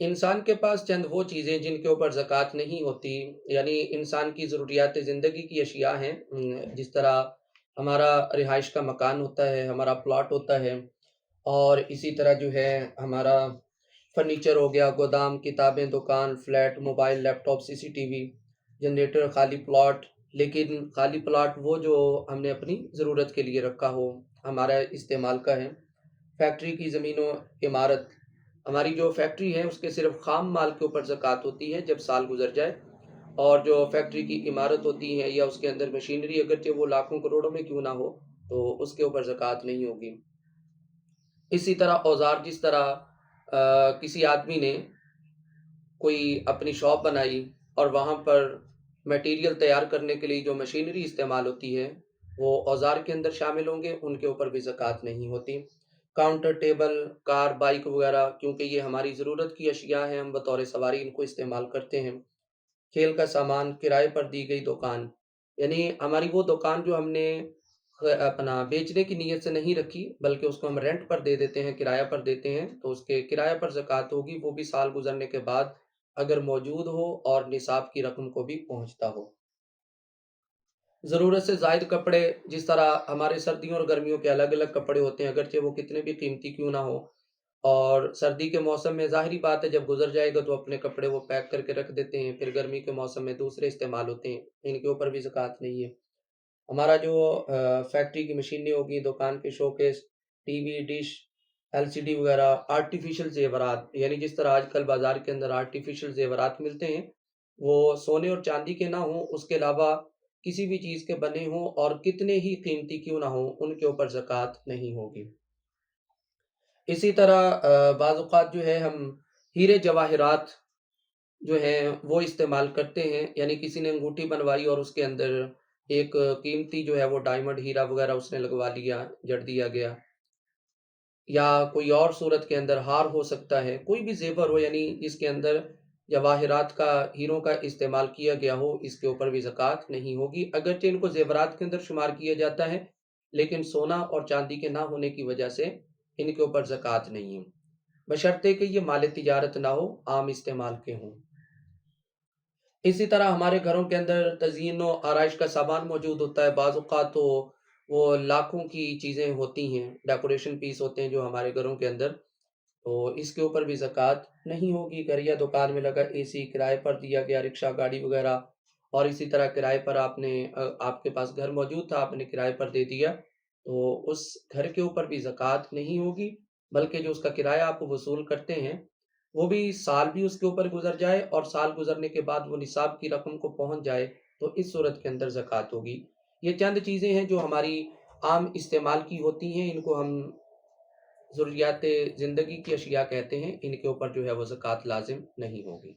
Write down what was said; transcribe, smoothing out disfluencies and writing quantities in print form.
इंसान के पास चंद वो चीज़ें जिनके ऊपर ज़कात नहीं होती, यानी इंसान की ज़रूरियात ज़िंदगी की अशिया हैं। जिस तरह हमारा रिहाइश का मकान होता है, हमारा प्लॉट होता है, और इसी तरह जो है हमारा फर्नीचर हो गया, गोदाम, किताबें, दुकान, flat, mobile, laptop, CCTV, generator, खाली प्लॉट। लेकिन खाली प्लॉट वो जो हमने अपनी ज़रूरत के लिए रखा हो, हमारा इस्तेमाल का है। फैक्ट्री की ज़मीनों, इमारत, हमारी जो फैक्ट्री है उसके सिर्फ खाम माल के ऊपर ज़कात होती है जब साल गुजर जाए, और जो फैक्ट्री की इमारत होती है या उसके अंदर मशीनरी, अगरचे वो लाखों करोड़ों में क्यों ना हो, तो उसके ऊपर ज़कात नहीं होगी। इसी तरह औज़ार, जिस तरह किसी आदमी ने कोई अपनी शॉप बनाई और वहाँ पर मटेरियल तैयार करने के लिए जो मशीनरी इस्तेमाल होती है वो औज़ार के अंदर शामिल होंगे, उनके ऊपर भी ज़कात नहीं होती। काउंटर, टेबल, कार, बाइक वगैरह, क्योंकि ये हमारी ज़रूरत की अशिया हैं, हम बतौर सवारी इनको इस्तेमाल करते हैं। खेल का सामान, किराए पर दी गई दुकान, यानी हमारी वो दुकान जो हमने अपना बेचने की नीयत से नहीं रखी, बल्कि उसको हम रेंट पर दे देते हैं, किराया पर देते हैं, तो उसके किराए पर ज़कात होगी, वो भी साल गुज़रने के बाद अगर मौजूद हो और निसाब की रकम को भी पहुँचता हो। ज़रूरत से ज़ायद कपड़े, जिस तरह हमारे सर्दियों और गर्मियों के अलग-अलग कपड़े होते हैं, अगरचे वो कितने भी कीमती क्यों ना हो, और सर्दी के मौसम में ज़ाहिर-सी बात है जब गुज़र जाएगा तो अपने कपड़े वो पैक करके रख देते हैं, फिर गर्मी के मौसम में दूसरे इस्तेमाल होते हैं, इनके ऊपर भी ज़कात नहीं है। हमारा जो फैक्ट्री की मशीनें होगी, दुकान के शोकेस, टीवी, डिश, एलसीडी वगैरह, आर्टिफ़िशियल ज़ेवरात, यानी जिस तरह आजकल बाज़ार के अंदर आर्टिफ़िशियल ज़ेवरात मिलते हैं, वो सोने और चांदी के ना हों, उसके अलावा किसी भी चीज़ के बने हों और कितने ही कीमती क्यों ना हों, उनके ऊपर ज़कात नहीं होगी। इसी तरह बाज़ औक़ात जो है हम हीरे जवाहरात जो हैं वो इस्तेमाल करते हैं, यानी किसी ने अंगूठी बनवाई और उसके अंदर एक कीमती जो है वो डायमंड, हीरा वग़ैरह उसने लगवा लिया, जड़ दिया गया, या कोई और सूरत के अंदर हार हो सकता है, कोई भी ज़ेवर हो, यानी जिसके अंदर जवाहरात का, हीरों का इस्तेमाल किया गया हो, इसके ऊपर भी ज़कात नहीं होगी। अगरचे इनको ज़ेवरात के अंदर शुमार किया जाता है, लेकिन सोना और चांदी के ना होने की वजह से इनके ऊपर ज़कात नहीं है, बशर्ते कि ये माल तिजारत ना हो, आम इस्तेमाल के हों। इसी तरह हमारे घरों के अंदर तज़ीन व आराइश का सामान मौजूद होता है। बाज़ औक़ात तो वो लाखों की चीज़ें होती हैं, डेकोरेशन पीस होते हैं जो हमारे घरों के अंदर, तो इसके ऊपर भी ज़कात नहीं होगी। घर या दुकान में लगा एसी किराए पर दिया गया, रिक्शा, गाड़ी वग़ैरह, और इसी तरह किराए पर आपके पास घर मौजूद था, आपने किराए पर दे दिया, तो उस घर के ऊपर भी ज़कात नहीं होगी, बल्कि जो उसका किराया आप वसूल करते हैं, वो भी साल भी उसके ऊपर गुज़र जाए और साल गुज़रने के बाद वो निसाब की रकम को पहुँच जाए, तो इस सूरत के अंदर ज़कात होगी। ये चंद चीज़ें हैं जो हमारी आम इस्तेमाल की होती हैं, इनको हम ज़रूरियात ज़िंदगी की अशिया कहते हैं, इनके ऊपर जो है वो ज़कात लाज़िम नहीं होगी।